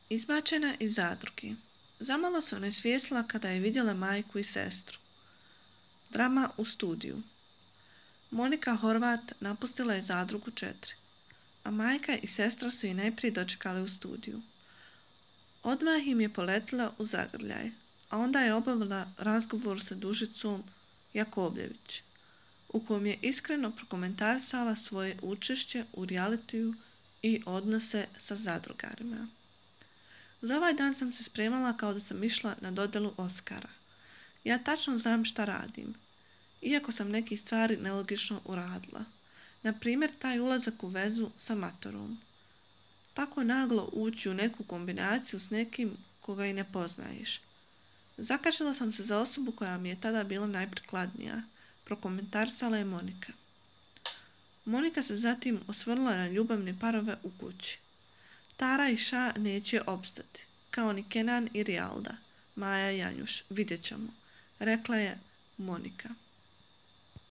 Izbačena iz zadruge. Zamalo se onesvijestila kada je vidjela majku i sestru. Drama u studiju. Monika Horvat napustila je zadrugu 4, a majka i sestra su je najprije dočekali u studiju. Odmah im je poletila u zagrljaj, a onda je obavila razgovor sa Dužicom Jakovljević, u kojem je iskreno prokomentarisala svoje učešće u realitiju i odnose sa zadrugarima. Za ovaj dan sam se spremala kao da sam išla na dodjelu Oskara. Ja tačno znam šta radim, iako sam neke stvari nelogično uradila. Na primjer, taj ulazak u vezu sa matorom. Tako naglo ući u neku kombinaciju s nekim koga i ne poznaješ. Zakačila sam se za osobu koja mi je tada bila najprikladnija, prokomentarisala je Monika. Monika se zatim osvrnula na ljubavne parove u kući. Tara i Ša neće opstati, kao ni Kenan i Rijalda, Maja i Janjuš, vidjet ćemo, rekla je Monika.